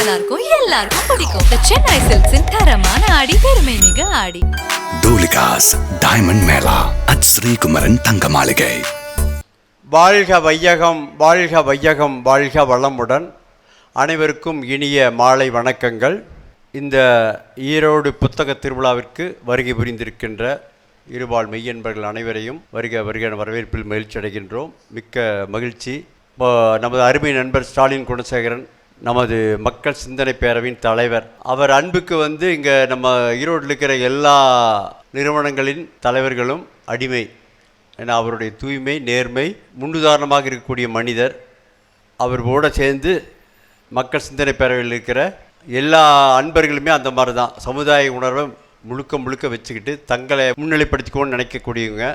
எல்லாருக்கும் எல்லாருக்கும் பிடிக்கும். The Chennai Silks in தரமான ஆடி பெருமை மிக ஆடி. டூலிகாஸ் டைமண்ட் மேளா அட் ஸ்ரீகுமரன் தங்க மாளிகை. வாழ்க வையகம், வாழ்க வையகம், வாழ்க வளமுடன். அனைவருக்கும் இனிய மாலை வணக்கங்கள். இந்த ஈரோடு புத்தக திருவிழாவிற்கு வருகை புரிந்திருக்கின்ற இருபால் மெய்யன்பர்கள் அனைவரையும் வருக வருக வரவேற்பில் மகிழ்ச்சி அடைகின்றோம். மிக்க மகிழ்ச்சி. இப்போ நமது அருமை நண்பர் ஸ்டாலின் குணசேகரன், நமது மக்கள் சிந்தனை பேரவையின் தலைவர், அவர் அன்புக்கு இங்கே நம்ம ஈரோட்டில் இருக்கிற எல்லா நிறுவனங்களின் தலைவர்களும் அடிமை. ஏன்னா அவருடைய தூய்மை, நேர்மை, முன்னுதாரணமாக இருக்கக்கூடிய மனிதர். அவர் கூட சேர்ந்து மக்கள் சிந்தனை பேரவையில் இருக்கிற எல்லா அன்பர்களுமே அந்த மாதிரி தான். சமுதாய உணர்வை முழுக்க முழுக்க வச்சுக்கிட்டு தங்களை முன்னிலைப்படுத்திக்கணும்னு நினைக்கக்கூடியவங்க.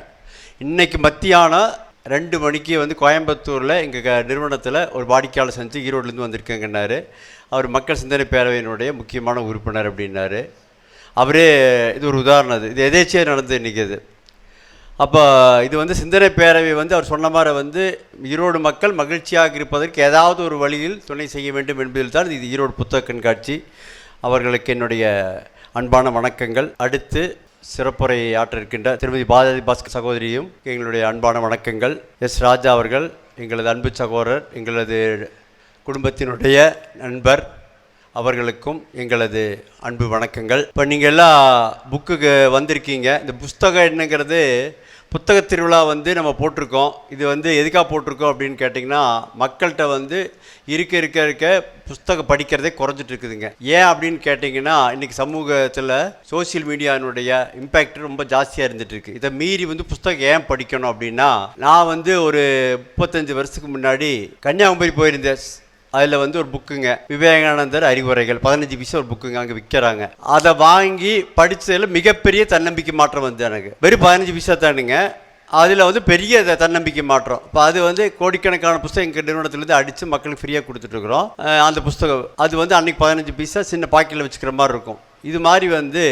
இன்றைக்கி மத்தியானம் 2 மணிக்கு கோயம்புத்தூரில் எங்கள் நிறுவனத்தில் ஒரு வாடிக்கையாளர் செஞ்சு ஈரோட்லேருந்து வந்திருக்கேங்கன்னாரு. அவர் மக்கள் சிந்தனை பேரவையினுடைய முக்கியமான உறுப்பினர் அப்படின்னாரு. அவரே இது ஒரு உதாரணம். இது எதேச்சியாக நடந்தது இன்றைக்கி. இது அப்போ இது சிந்தனை பேரவை அவர் சொன்ன மாதிரி ஈரோடு மக்கள் மகிழ்ச்சியாக இருப்பதற்கு ஏதாவது ஒரு வழியில் துணை செய்ய வேண்டும் என்பதில் தான் இது ஈரோடு புத்தக கண்காட்சி. அவர்களுக்கு என்னுடைய அன்பான வணக்கங்கள். அடுத்து சிறப்புரை ஆற்ற இருக்கின்ற திருமதி பாரதி பாஸ்கர் சகோதரியும் எங்களுடைய அன்பான வணக்கங்கள். எஸ் ராஜா அவர்கள் எங்களது அன்பு சகோதரர், எங்களது குடும்பத்தினுடைய நண்பர், அவர்களுக்கும் எங்களது அன்பு வணக்கங்கள். இப்போ நீங்கள் எல்லாம் புக்குக்கு வந்திருக்கீங்க. இந்த புஸ்தகம் என்னங்கிறது புத்தக திருவிழா நம்ம போட்டிருக்கோம். இது எதுக்காக போட்டிருக்கோம் அப்படின்னு கேட்டிங்கன்னா, மக்கள்கிட்ட இருக்க புஸ்தகம் படிக்கிறதே குறைஞ்சிட்டு இருக்குதுங்க. ஏன் அப்படின்னு கேட்டிங்கன்னா, இன்றைக்கி சமூகத்தில் சோசியல் மீடியானுடைய இம்பேக்ட் ரொம்ப ஜாஸ்தியாக இருந்துகிட்ருக்கு. இதை மீறி புஸ்தகம் ஏன் படிக்கணும் அப்படின்னா, நான் ஒரு 35 வருஷத்துக்கு முன்னாடி கன்னியாகுமரி போயிருந்தேன். அதில் ஒரு புக்குங்க, விவேகானந்தர் அறிவுரைகள், 15 பைசா ஒரு புக்குங்க அங்கே விற்கிறாங்க. அதை வாங்கி படித்ததில் மிகப்பெரிய தன்னம்பிக்கை மாற்றம் எனக்கு. வெறும் 15 பைசா தானுங்க. அதில் பெரிய தன்னம்பிக்கை மாற்றம். இப்போ அது கோடிக்கணக்கான புஸ்தகம் எங்கள் நிறுவனத்துலேருந்து அடித்து மக்களுக்கு ஃப்ரீயாக கொடுத்துட்ருக்குறோம். அந்த புஸ்தகம் அது அன்றைக்கி 15 பைசா சின்ன பாக்கெட்டில் வச்சுக்கிற மாதிரி இருக்கும். இது மாதிரி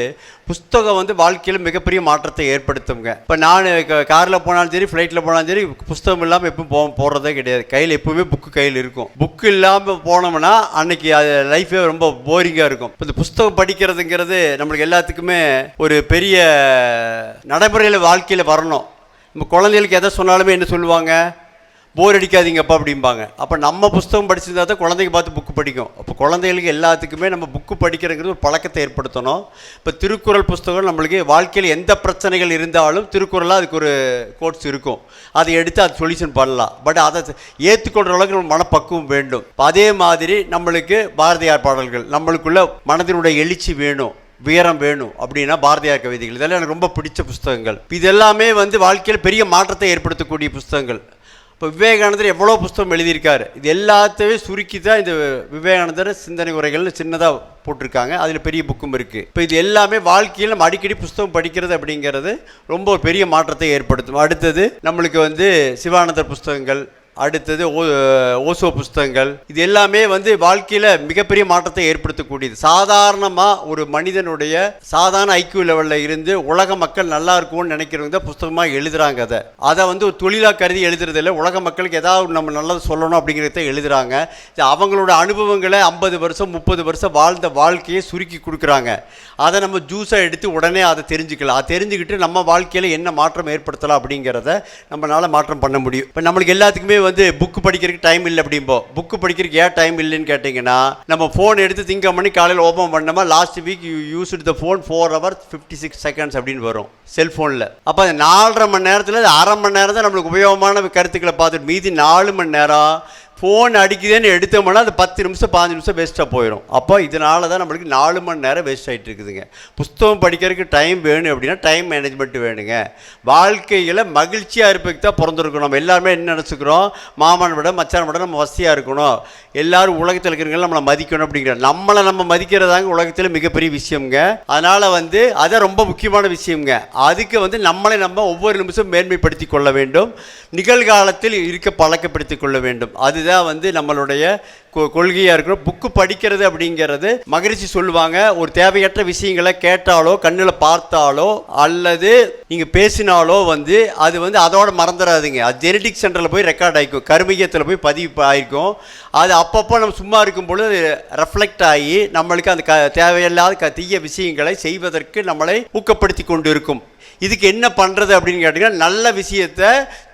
புஸ்தகம் வாழ்க்கையில் மிகப்பெரிய மாற்றத்தை ஏற்படுத்துங்க. இப்போ நான் காரில் போனாலும் சரி, ஃப்ளைட்டில் போனாலும் சரி, புஸ்தகம் இல்லாமல் எப்பவும் போகிறதே கிடையாது. கையில் எப்பவுமே புக்கு கையில் இருக்கும். புக்கு இல்லாமல் போனோம்னா அன்னைக்கு அது லைஃபே ரொம்ப போரிங்காக இருக்கும். இப்போ இந்த புஸ்தகம் படிக்கிறதுங்கிறது நம்மளுக்கு எல்லாத்துக்குமே ஒரு பெரிய நடைமுறையில் வாழ்க்கையில் வரணும். நம்ம குழந்தைகளுக்கு எதை சொன்னாலுமே என்ன சொல்லுவாங்க, போர் அடிக்காதீங்கப்பா அப்படிம்பாங்க. அப்போ நம்ம புஸ்தகம் படிச்சிருந்தா தான் குழந்தைங்க பார்த்து புக்கு படிக்கும். அப்போ குழந்தைகளுக்கு எல்லாத்துக்குமே நம்ம புக்கு படிக்கிறங்கிறது ஒரு பழக்கத்தை ஏற்படுத்தணும். இப்போ திருக்குறள் புஸ்தகம் நம்மளுக்கு வாழ்க்கையில் எந்த பிரச்சனைகள் இருந்தாலும் திருக்குறளாக அதுக்கு ஒரு கோட்ஸ் இருக்கும். அதை எடுத்து அது சொல்யூஷன் பண்ணலாம். பட் அதை ஏற்றுக்கொள்கிற அளவுக்கு நம்ம மனப்பக்குவம் வேண்டும். அதே மாதிரி நம்மளுக்கு பாரதியார் பாடல்கள், நம்மளுக்குள்ள மனதினுடைய எழுச்சி வேணும், வீரம் வேணும் அப்படின்னா பாரதியார் கவிதைகள், இதெல்லாம் எனக்கு ரொம்ப பிடிச்ச புஸ்தகங்கள். இதெல்லாமே வாழ்க்கையில் பெரிய மாற்றத்தை ஏற்படுத்தக்கூடிய புஸ்தகங்கள். இப்போ விவேகானந்தர் எவ்வளோ புஸ்தகம் எழுதியிருக்காரு. இது எல்லாத்தையும் சுருக்கி தான் இந்த விவேகானந்தர் சிந்தனை உரைகள்னு சின்னதாக போட்டிருக்காங்க. அதில் பெரிய புக்கும் இருக்குது. இப்போ இது எல்லாமே வாழ்க்கையில் நம்ம அடிக்கடி புஸ்தகம் படிக்கிறது அப்படிங்கிறது ரொம்ப ஒரு பெரிய மாற்றத்தை ஏற்படுத்தும். அடுத்தது நம்மளுக்கு சிவானந்தர் புஸ்தகங்கள், அடுத்தது ஓசோ புஸ்தகங்கள், இது எல்லாமே வாழ்க்கையில் மிகப்பெரிய மாற்றத்தை ஏற்படுத்தக்கூடியது. சாதாரணமாக ஒரு மனிதனுடைய சாதாரண ஐக்கியூ லெவலில் இருந்து உலக மக்கள் நல்லா இருக்கும்னு நினைக்கிறவங்க தான் புஸ்தகமாக எழுதுகிறாங்க. அதை ஒரு தொழிலாக கருதி எழுதுறதில்ல. உலக மக்களுக்கு ஏதாவது நம்ம நல்லது சொல்லணும் அப்படிங்கிறத எழுதுகிறாங்க. அவங்களோட அனுபவங்களை 50 வருஷம் 30 வருஷம் வாழ்ந்த வாழ்க்கையை சுருக்கி கொடுக்குறாங்க. அதை நம்ம ஜூஸாக எடுத்து உடனே அதை தெரிஞ்சுக்கலாம். அதை தெரிஞ்சுக்கிட்டு நம்ம வாழ்க்கையில் என்ன மாற்றம் ஏற்படுத்தலாம் அப்படிங்கிறத நம்மளால் மாற்றம் பண்ண முடியும். இப்போ நம்மளுக்கு எல்லாத்துக்குமே புக்கு படிக்கிறதுக்கு டைம் இல்லை அப்படிம்போம். புக்கு படிக்கிறதுக்கு ஏன் டைம் இல்லைன்னு கேட்டிங்கன்னா, நம்ம ஃபோன் எடுத்து திங்கம் பண்ணி காலையில் ஓப்பன் பண்ணோமா, last week you used the phone 4 hours 56 seconds அப்படின்னு வரும் செல்ஃபோனில். அப்போ அந்த 4.5 மணி நேரத்தில் 1/2 மணி நேரம் தான் நம்மளுக்கு உபயோகமான கருத்துக்களை பார்த்துட்டு மீதி 4 மணி நேரம் ஃபோன் அடிக்குதுன்னு எடுத்தோம்னா அது 10 நிமிஷம் 15 நிமிஷம் வேஸ்ட்டாக போயிடும். அப்போ இதனால தான் நம்மளுக்கு 4 மணி நேரம் வேஸ்ட் ஆகிட்டு இருக்குதுங்க. புஸ்தகம் படிக்கிறதுக்கு டைம் வேணும் அப்படின்னா டைம் மேனேஜ்மெண்ட் வேணுங்க. வாழ்க்கையில் மகிழ்ச்சியாக இருப்பதுக்கு தான் பிறந்திருக்கணும். நம்ம எல்லாருமே என்ன நினச்சிக்கிறோம், மாமன் விட மச்சான் விட நம்ம வசதியாக இருக்கணும், எல்லோரும் உலகத்தில் இருக்கிறவங்க நம்மளை மதிக்கணும் அப்படிங்கிற நம்மளை நம்ம மதிக்கிறதாங்க உலகத்தில் மிகப்பெரிய விஷயம்ங்க. அதனால் அதை ரொம்ப முக்கியமான விஷயம்ங்க. அதுக்கு நம்மளை நம்ம ஒவ்வொரு நிமிஷம் மேன்மைப்படுத்தி கொள்ள வேண்டும். நிகழ்காலத்தில் இருக்க பழக்கப்படுத்திக் கொள்ள வேண்டும். அது இதுதான் வந்து நம்மளுடைய கொள்கையாக இருக்கணும். புக்கு படிக்கிறது அப்படிங்கிறது மகரிஷி சொல்லுவாங்க, ஒரு தேவையற்ற விஷயங்களை கேட்டாலோ கண்ணில் பார்த்தாலோ அல்லது நீங்கள் பேசினாலோ வந்து அது வந்து அதோட மறந்துடாதுங்க. அது ஜெனடிக் சென்டரில் போய் ரெக்கார்ட் ஆகிக்கும், கருமையத்தில் போய் பதிவு ஆகிருக்கும். அது அப்பப்போ நம்ம சும்மா இருக்கும் பொழுது ரெஃப்ளெக்ட் ஆகி நம்மளுக்கு அந்த தேவையில்லாத தீய விஷயங்களை செய்வதற்கு நம்மளை ஊக்கப்படுத்தி கொண்டு இருக்கும். இதுக்கு என்ன பண்ணுறது அப்படின்னு கேட்டிங்கன்னா, நல்ல விஷயத்தை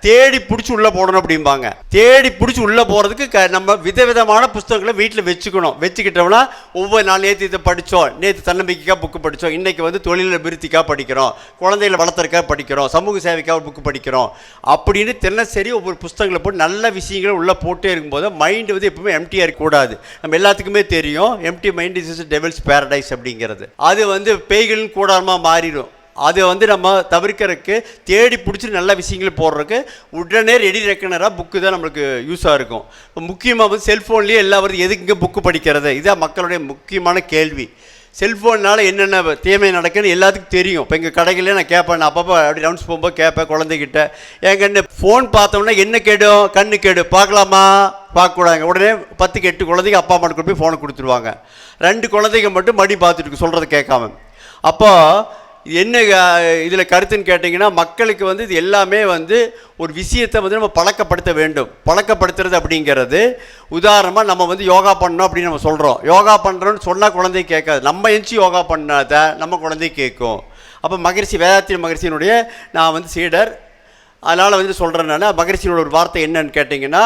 தேடி பிடிச்சி உள்ளே போடணும் அப்படிம்பாங்க. தேடி பிடிச்சி உள்ளே போகிறதுக்கு நம்ம விதவிதமான புத்தகங்களை வீட்டில் வச்சுக்கிட்டோம்னா ஒவ்வொரு நாள் நேற்று இதை படித்தோம், நேற்று தன்னம்பிக்கைக்காக புக்கு படித்தோம், இன்றைக்கி வந்து தொழில் அபிவிருத்திக்காக படிக்கிறோம், குழந்தைகளை வளர்த்துறக்காக படிக்கிறோம், சமூக சேவைக்காக ஒரு புக்கு படிக்கிறோம் அப்படின்னு தினசரி ஒவ்வொரு புத்தகங்களை போட்டு நல்ல விஷயங்களை உள்ளே போட்டே இருக்கும்போது மைண்டு வந்து எப்பவுமே எம்டியாக இருக்கக்கூடாது. நம்ம எல்லாத்துக்குமே தெரியும், empty mind is devil's paradise அப்படிங்கிறது. அது வந்து பேய்களின் கூடாரமாக மாறிடும். அதை வந்து நம்ம தவிர்க்கிறதுக்கு தேடி பிடிச்சிட்டு நல்ல விஷயங்கள் போடுறதுக்கு உடனே ரெடி ரெக்கனராக புக்கு தான் நம்மளுக்கு யூஸாக இருக்கும். இப்போ முக்கியமாக வந்து செல்ஃபோன்லேயே எல்லா வருது, எதுக்கு புக்கு படிக்கிறது? இதுதான் மக்களுடைய முக்கியமான கேள்வி. செல்ஃபோனால் என்னென்ன தீமை நடக்குன்னு எல்லாத்துக்கும் தெரியும். இப்போ எங்கள் கடைகளே நான் கேட்பேன், நான் அப்பப்போ அப்படி ரவுண்ட்ஸ் போகும்போது கேட்பேன் குழந்தைகிட்ட, என் கண்ணு ஃபோன் பார்த்தோம்னா என்ன கேடும்? கண்ணு கேடு, பார்க்கலாமா? பார்க்கக்கூடாதுங்க. உடனே 10 8 குழந்தைங்க அப்பா அம்மா கொண்டு போய் ஃபோனை கொடுத்துருவாங்க. 2 குழந்தைங்க மட்டும் மடி பார்த்துட்டு இருக்கு, சொல்கிறத கேட்காம. அப்போ என்ன இதில் கருத்துன்னு கேட்டிங்கன்னா, மக்களுக்கு வந்து இது எல்லாமே வந்து ஒரு விஷயத்தை வந்து நம்ம பழக்கப்படுத்த வேண்டும். பழக்கப்படுத்துறது அப்படிங்கிறது உதாரணமாக நம்ம வந்து யோகா பண்ணோம் அப்படின்னு நம்ம சொல்கிறோம். யோகா பண்ணுறோன்னு சொன்னால் குழந்தை கேட்காது, நம்ம எஞ்சி யோகா பண்ணாத நம்ம குழந்தை கேட்கும். அப்போ மகரிஷி, வேதாத்திரி மகரிஷியினுடைய நான் வந்து சீடர், அதனால் வந்து சொல்கிறேன்னா மகரிஷியோட ஒரு வார்த்தை என்னன்னு கேட்டிங்கன்னா,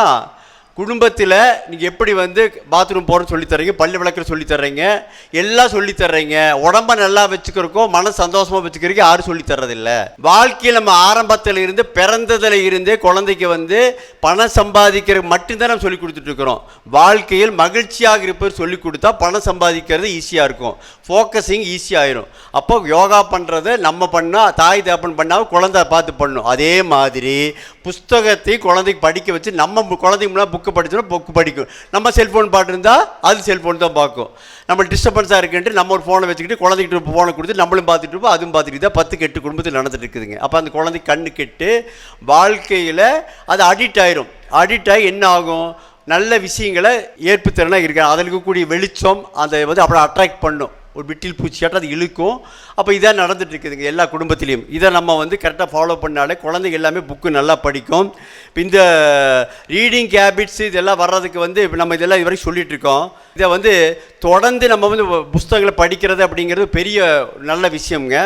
குடும்பத்தில் நீங்கள் எப்படி வந்து பாத்ரூம் போகிறன்னு சொல்லித்தர்றீங்க, பல்லு விளக்குற சொல்லித்தர்றீங்க, எல்லாம் சொல்லித்தர்றீங்க. உடம்ப நல்லா வச்சுக்கிறக்கும் மன சந்தோஷமாக வச்சுக்கிறதுக்கு யாரும் சொல்லித்தர்றதில்ல. வாழ்க்கையில் நம்ம ஆரம்பத்தில் இருந்து பிறந்ததில் இருந்தே குழந்தைக்கு வந்து பணம் சம்பாதிக்கிறது மட்டும்தான் நம்ம சொல்லி கொடுத்துட்ருக்குறோம். வாழ்க்கையில் மகிழ்ச்சியாக இருப்பது சொல்லி கொடுத்தா பணம் சம்பாதிக்கிறது ஈஸியாக இருக்கும், ஃபோக்கஸிங் ஈஸியாகிடும். அப்போ யோகா பண்ணுறதை நம்ம பண்ணால், தாய் தகப்பன் பண்ணால் குழந்தை பார்த்து பண்ணணும். அதே மாதிரி புஸ்தகத்தை குழந்தைக்கு படிக்க வச்சு நம்ம குழந்தைக்கு முன்னாடி புக்கு படிச்சோன்னா புக்கு படிக்கும். நம்ம செல்ஃபோன் பார்த்துருந்தால் அது செல்ஃபோன் தான் பார்க்கும். நம்ம டிஸ்டர்பன்ஸாக இருக்குன்ட்டு நம்ம ஒரு ஃபோனை வச்சுக்கிட்டு குழந்தைகிட்ட ஃபோனை கொடுத்து நம்மளும் பார்த்துட்டு இருப்போம், அதுவும் பார்த்துட்டு தான் 10 8 குடும்பத்தில் நடந்துட்டு இருக்குதுங்க. அப்போ அந்த குழந்தை கண்ணு கெட்டு வாழ்க்கையில் அது அடிக்ட் ஆயிரும். அடிக்ட் ஆகி என்ன ஆகும்? நல்ல விஷயங்களை ஏற்புத்திறனாக இருக்க அதில் இருக்கக்கூடிய வெளிச்சம் அதை வந்து அப்புறம் அட்ராக்ட் பண்ணும். ஒரு விட்டில் பூச்சியாட்டம் அது இழுக்கும். அப்போ இதான் நடந்துட்டு இருக்குதுங்க எல்லா குடும்பத்திலையும். இதை நம்ம வந்து கரெக்டாக ஃபாலோ பண்ணாலே குழந்தைங்க எல்லாமே புக்கு நல்லா படிக்கும். இப்போ இந்த ரீடிங் ஹேபிட்ஸ் இதெல்லாம் வர்றதுக்கு வந்து இப்போ நம்ம இதெல்லாம் இது வரைக்கும் சொல்லிகிட்ருக்கோம். இதை வந்து தொடர்ந்து நம்ம வந்து புஸ்தகங்களை படிக்கிறது அப்படிங்கிறது பெரிய நல்ல விஷயங்க.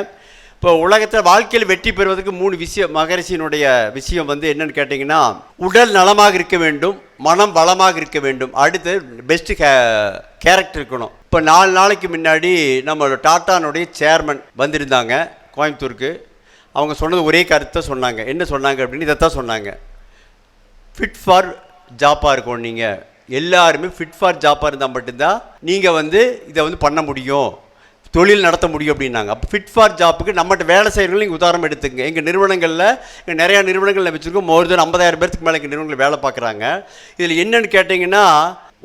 இப்போ உலகத்தில் வாழ்க்கையில் வெற்றி பெறுவதற்கு 3 விஷயம், மகரிஷியினுடைய விஷயம் வந்து என்னென்னு கேட்டிங்கன்னா, உடல் நலமாக இருக்க வேண்டும், மனம் வளமாக இருக்க வேண்டும், அடுத்து பெஸ்ட்டு கேரக்டர் இருக்கணும். இப்போ 4 நாளைக்கு முன்னாடி நம்ம டாட்டானுடைய சேர்மன் வந்திருந்தாங்க கோயம்புத்தூருக்கு. அவங்க சொன்னது ஒரே கருத்தை சொன்னாங்க. என்ன சொன்னாங்க அப்படின்னு இதைத்தான் சொன்னாங்க, ஃபிட் ஃபார் ஜாப்பாக இருக்கணும். நீங்கள் எல்லாருமே ஃபிட் ஃபார் ஜாப்பாக இருந்தால் மட்டும்தான் நீங்கள் வந்து இதை வந்து பண்ண முடியும், தொழில் நடத்த முடியும் அப்படின்னாங்க. அப்போ ஃபிட் ஃபார் ஜாப்புக்கு நம்மகிட்ட வேலை செய்கிறவங்களும் நீங்கள் உதாரணம் எடுத்துங்க. எங்கள் நிறுவனங்களில் நிறையா நிறுவனங்களில் வச்சுருக்கோம், மோர் தென் 50,000 பேருக்கு மேலே எங்கள் நிறுவனங்கள் வேலை பார்க்குறாங்க. இதில் என்னென்னு கேட்டிங்கன்னா,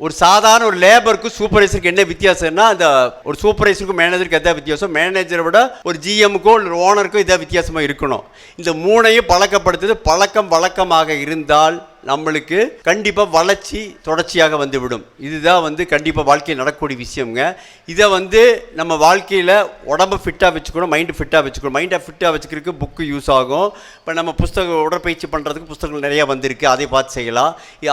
ஒரு சாதாரண ஒரு லேபருக்கும் சூப்பர்வைசருக்கு என்ன வித்தியாசம்னா, அந்த ஒரு சூப்பர்வைசருக்கும் மேனேஜருக்கு எதாவது வித்தியாசம், மேனேஜரை விட ஒரு ஜிஎம்முக்கோ ஒரு ஓனருக்கோ இதாக வித்தியாசமாக இருக்கணும். இந்த 3ஐயும் பழக்கப்படுத்துறது பழக்கம் வழக்கமாக இருந்தால் நம்மளுக்கு கண்டிப்பாக வளர்ச்சி தொடர்ச்சியாக வந்துவிடும். இதுதான் வந்து கண்டிப்பாக வாழ்க்கையில் நடக்கக்கூடிய விஷயங்க. இதை வந்து நம்ம வாழ்க்கையில் உடம்பை ஃபிட்டாக வச்சுக்கணும், மைண்டு ஃபிட்டாக வச்சுக்கணும். மைண்டை ஃபிட்டாக வச்சுக்கிறதுக்கு புக்கு யூஸ் ஆகும். இப்போ நம்ம புஸ்தகம் உடற்பயிற்சி பண்ணுறதுக்கு புஸ்தகங்கள் நிறையா வந்திருக்கு, அதை பார்த்து செய்யலாம்.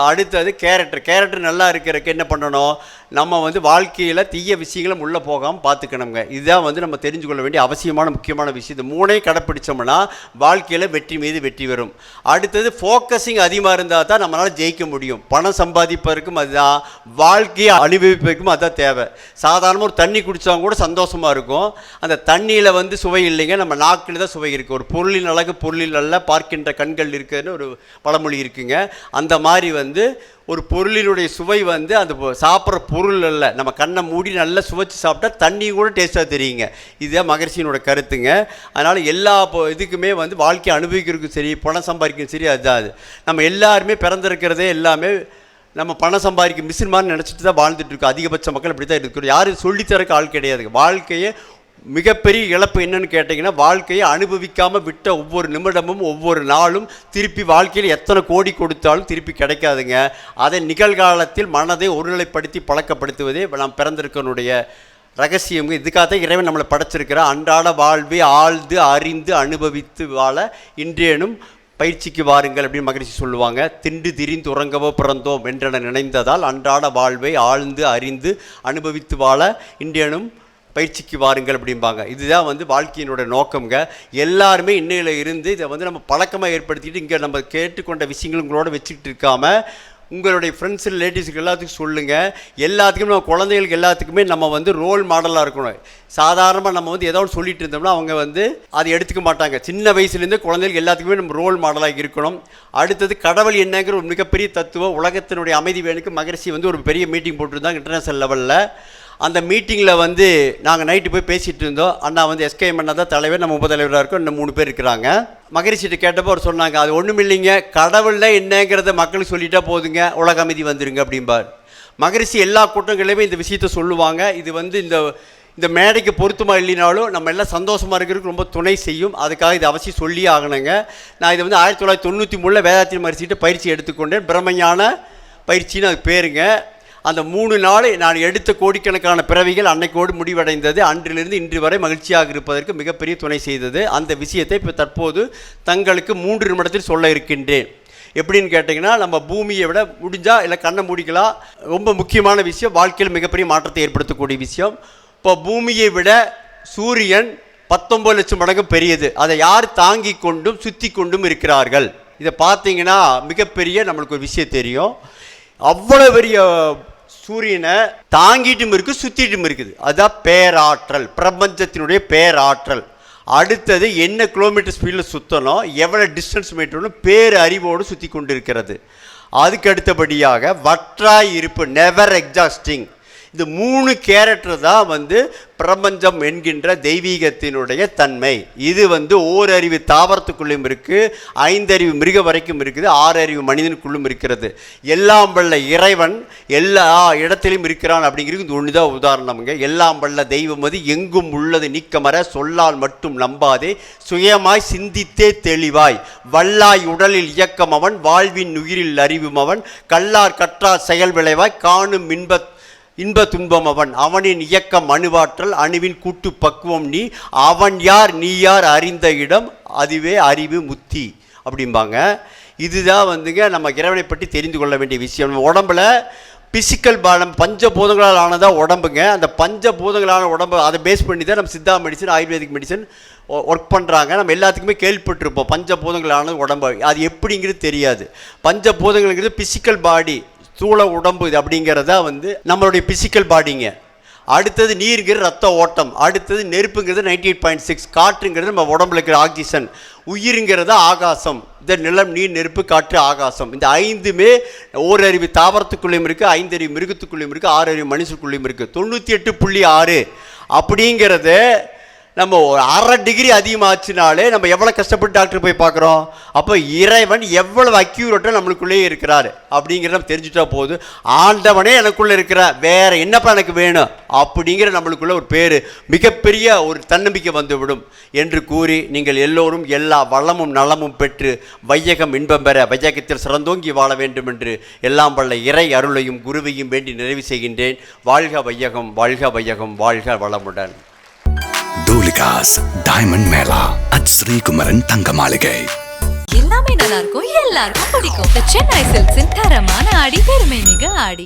அடுத்தது கேரக்டர் நல்லா இருக்கிறதுக்கு என்ன பண்ணணும், நம்ம வந்து வாழ்க்கையில் தீய விஷயங்களும் உள்ளே போகாமல் பார்த்துக்கணுங்க. இதுதான் வந்து நம்ம தெரிஞ்சு கொள்ள வேண்டிய அவசியமான முக்கியமான விஷயம். இந்த 3ஐயும் கடைப்பிடிச்சோம்னா வாழ்க்கையில் வெற்றி மீது வெற்றி வரும். அடுத்தது ஃபோக்கஸிங் அதிகமாக இருந்தால் தான் நம்மளால் ஜெயிக்க முடியும். பணம் சம்பாதிப்பதற்கும் அதுதான், வாழ்க்கையை அனுபவிப்பதற்கும் அதுதான் தேவை. சாதாரணமாக ஒரு தண்ணி குடித்தவங்க கூட சந்தோஷமாக இருக்கும். அந்த தண்ணியில் வந்து சுவை இல்லைங்க, நம்ம நாக்கில் தான் சுவை இருக்குது. ஒரு பொருளின் அழகு பொருளில் அல்ல, பார்க்கின்ற கண்கள் இருக்குதுன்னு ஒரு பழமொழி இருக்குங்க. அந்த மாதிரி வந்து ஒரு பொருளினுடைய சுவை வந்து அந்த சாப்பிட்ற பொருள் அல்ல, நம்ம கண்ணை மூடி நல்லா சுவைச்சு சாப்பிட்டா தண்ணி கூட டேஸ்ட்டாக தெரியுங்க. இதுதான் மகரிஷியினோட கருத்துங்க. அதனால் எல்லா இதுக்குமே வந்து வாழ்க்கையை அனுபவிக்கிறதுக்கும் சரி, பணம் சம்பாதிக்கிறதுக்கும் சரி, அதுதான் அது. நம்ம எல்லாருமே பிறந்திருக்கிறதே எல்லாமே நம்ம பணம் சம்பாதிக்க மிஷின் மாதிரி நினச்சிட்டு தான் வாழ்ந்துட்டுருக்கோம். அதிகபட்ச மக்கள் இப்படி தான் இருக்கிறோம். யாரும் சொல்லித்தரக்கு ஆள் கிடையாதுங்க. வாழ்க்கையை மிகப்பெரிய இழப்பு என்னன்னு கேட்டிங்கன்னா, வாழ்க்கையை அனுபவிக்காமல் விட்ட ஒவ்வொரு நிமிடமும் ஒவ்வொரு நாளும் திருப்பி வாழ்க்கையில் எத்தனை கோடி கொடுத்தாலும் திருப்பி கிடைக்காதுங்க. அதை நிகழ்காலத்தில் மனதை ஒருநிலைப்படுத்தி பழக்கப்படுத்துவதே நாம் பிறந்திருக்கனுடைய ரகசியம். இதுக்காக இறைவன் நம்மளை படைச்சிருக்கிற அன்றாட வாழ்வை ஆழ்ந்து அறிந்து அனுபவித்து வாழ இன்றேனும் பயிற்சிக்கு வாருங்கள் அப்படின்னு மகிழ்ச்சி சொல்லுவாங்க. திண்டு திரிந்து உறங்கவோ பிறந்தோம் என்றென நினைந்ததால் அன்றாட வாழ்வை ஆழ்ந்து அறிந்து அனுபவித்து வாழ இன்றேனும் பயிற்சிக்கு வாருங்கள் அப்படிம்பாங்க. இதுதான் வந்து வாழ்க்கையினுடைய நோக்கங்க. எல்லாருமே இன்னையில் இருந்து இதை வந்து நம்ம பழக்கமாக ஏற்படுத்திட்டு இங்கே நம்ம கேட்டுக்கொண்ட விஷயங்கள் உங்களோட வச்சுக்கிட்டு இருக்காமல் உங்களுடைய ஃப்ரெண்ட்ஸ் ரிலேட்டிவ்ஸுக்கு எல்லாத்துக்கும் சொல்லுங்கள். எல்லாத்துக்குமே நம்ம குழந்தைகளுக்கு எல்லாத்துக்குமே நம்ம வந்து ரோல் மாடலாக இருக்கணும். சாதாரணமாக நம்ம வந்து ஏதோ ஒன்று சொல்லிட்டு இருந்தோம்னா அவங்க வந்து அதை எடுத்துக்க மாட்டாங்க. சின்ன வயசுலேருந்து குழந்தைகளுக்கு எல்லாத்துக்குமே நம்ம ரோல் மாடலாக இருக்கணும். அடுத்தது கடவுள் என்னங்கிற ஒரு மிகப்பெரிய தத்துவம், உலகத்தினுடைய அமைதி வேணுக்கு மகரிஷி வந்து ஒரு பெரிய மீட்டிங் போட்டிருந்தாங்க இன்டர்நேஷனல் லெவலில். அந்த மீட்டிங்கில் வந்து நாங்கள் நைட்டு போய் பேசிகிட்டு இருந்தோம். அண்ணா வந்து எஸ்கேஎம் அண்ணா தான் தலைவர், நம்ம உபதலைவராக இருக்கோம், இன்னும் 3 பேர் இருக்கிறாங்க. மகரிஷிட்டு கேட்டப்போ அவர் சொன்னாங்க, அது ஒன்றும் இல்லைங்க, கடவுளில் என்னங்கிறத மக்களுக்கு சொல்லிட்டா போதுங்க, உலக அமைதி வந்துருங்க அப்படிம்பார். மகரிஷி எல்லா கூட்டங்களையுமே இந்த விஷயத்த சொல்லுவாங்க. இது வந்து இந்த மேடைக்கு பொருத்தமாக இல்லைனாலும் நம்ம எல்லாம் சந்தோஷமாக இருக்கிறதுக்கு ரொம்ப துணை செய்யும். அதுக்காக இது அவசியம் சொல்லியே ஆகணுங்க. நான் இதை வந்து 1993 வேதாத்திரி மகரிஷிட்டு பயிற்சி எடுத்துக்கொண்டேன். பிரம்மஞான பயிற்சின்னு அது பேருங்க. அந்த 3 நாள் நான் எடுத்த கோடிக்கணக்கான பிறவிகள் அன்னைக்கோடு முடிவடைந்தது. அன்றிலிருந்து இன்று வரை மகிழ்ச்சியாக இருப்பதற்கு மிகப்பெரிய துணை செய்தது. அந்த விஷயத்தை இப்போ தற்போது தங்களுக்கு 3 நிமிடத்தில் சொல்ல இருக்கின்றேன். எப்படின்னு கேட்டிங்கன்னா, நம்ம பூமியை விட முடிஞ்சால் இல்லை கண்ணை மூடிக்கலாம். ரொம்ப முக்கியமான விஷயம், வாழ்க்கையில் மிகப்பெரிய மாற்றத்தை ஏற்படுத்தக்கூடிய விஷயம். இப்போ பூமியை விட சூரியன் 19 லட்சம் மடங்கு பெரியது. அதை யார் தாங்கி கொண்டும் சுற்றி கொண்டும் இருக்கிறார்கள். இதை பார்த்தீங்கன்னா மிகப்பெரிய நம்மளுக்கு ஒரு விஷயம் தெரியும். அவ்வளோ பெரிய சூரியனை தாங்கிட்டும் இருக்குது, சுற்றிட்டும் இருக்குது. அதுதான் பேராற்றல், பிரபஞ்சத்தினுடைய பேராற்றல். அடுத்தது என்ன கிலோமீட்டர் ஸ்பீடில் சுற்றணும், எவ்வளோ டிஸ்டன்ஸ் மீட்டர்னு பேர் அறிவோடு சுற்றி கொண்டு இருக்கிறது. அதுக்கு அடுத்தபடியாக வற்றாய் இருப்பு, நெவர் எக்ஸாஸ்டிங். இந்த 3 கேரக்டர் தான் வந்து பிரபஞ்சம் என்கின்ற தெய்வீகத்தினுடைய தன்மை. இது வந்து ஓரறிவு தாவரத்துக்குள்ளும் இருக்குது, 5 அறிவு மிருக வரைக்கும் இருக்குது, 6 அறிவு மனிதனுக்குள்ளும் இருக்கிறது. எல்லாம் வல்ல இறைவன் எல்லா இடத்திலும் இருக்கிறான் அப்படிங்கிறது இந்த ஒன்று தான் உதாரணமுங்க. எல்லாம் வல்ல தெய்வம் அது எங்கும் உள்ளது நீக்கமர சொல்லால் மட்டும் நம்பாதே சுயமாய் சிந்தித்தே தெளிவாய் வல்லாய் உடலில் இயக்கம் அவன் வாழ்வின் உயிரில் அறிவும் அவன் கல்லார் கற்றார் செயல் விளைவாய் காணும் இன்ப துன்பம் அவன் அவனின் இயக்கம் அணுவாற்றல் அணுவின் கூட்டு பக்குவம் நீ அவன் யார் நீ யார் அறிந்த இடம் அதுவே அறிவு முத்தி அப்படிம்பாங்க. இதுதான் வந்துங்க நம்ம இறைவனை பற்றி தெரிந்து கொள்ள வேண்டிய விஷயம். நம்ம உடம்புல பிசிக்கல் பஞ்சபூதங்களால் ஆனதாக உடம்புங்க. அந்த பஞ்சபூதங்களான உடம்பு அதை பேஸ் பண்ணி தான் நம்ம Siddha medicine ayurvedic medicine work பண்ணுறாங்க. நம்ம எல்லாத்துக்குமே கேள்விப்பட்டிருப்போம் பஞ்சபூதங்களான உடம்பு. அது எப்படிங்கிறது தெரியாது. பஞ்சபூதங்கள்ங்கிறது பிசிக்கல் பாடி, ஸ்தூல உடம்பு இது அப்படிங்கிறதா வந்து நம்மளுடைய பிசிக்கல் பாடிங்க. அடுத்தது நீருங்கிறது ரத்த ஓட்டம், அடுத்தது நெருப்புங்கிறது 98.6, காற்றுங்கிறது நம்ம உடம்புல இருக்கிற ஆக்சிஜன், உயிருங்கிறது ஆகாசம். இந்த நிலம் நீர் நெருப்பு காற்று ஆகாசம். இந்த 5மே ஓரறிவு தாவரத்துக்குள்ளேயும் இருக்குது, 5 அறிவு மிருகத்துக்குள்ளேயும் இருக்குது, 6 அறிவு மனுஷத்துக்குள்ளேயும் இருக்குது. 98.6 அப்படிங்கிறது நம்ம 1/2 டிகிரி அதிகமாச்சுனாலே நம்ம எவ்வளோ கஷ்டப்பட்டு டாக்டர் போய் பார்க்குறோம். அப்போ இறைவன் எவ்வளவு அக்யூரேட்டாக நம்மளுக்குள்ளேயே இருக்கிறாரு அப்படிங்கிறத நம்ம தெரிஞ்சுட்டா போதும். ஆண்டவனே எனக்குள்ளே இருக்கிற, வேற என்னப்பா எனக்கு வேணும் அப்படிங்கிற நம்மளுக்குள்ள ஒரு பேர், மிகப்பெரிய ஒரு தன்னம்பிக்கை வந்துவிடும் என்று கூறி நீங்கள் எல்லோரும் எல்லா வளமும் நலமும் பெற்று வையகம் இன்பம் பெற வையகத்தில் சிறந்தோங்கி வாழ வேண்டும் என்று எல்லாம் வல்ல இறை அருளையும் குருவையும் வேண்டி நிறைவு செய்கின்றேன். வாழ்க வையகம், வாழ்க வையகம், வாழ்க வளமுடன். டூலிகாஸ் டைமண்ட் மேளா அட் ஸ்ரீகுமரன் தங்க மாளிகை. எல்லாமே நல்லா இருக்கும், எல்லாருக்கும் பிடிக்கும். The Chennai Silks தரமான ஆடி பெருமை மிக ஆடி.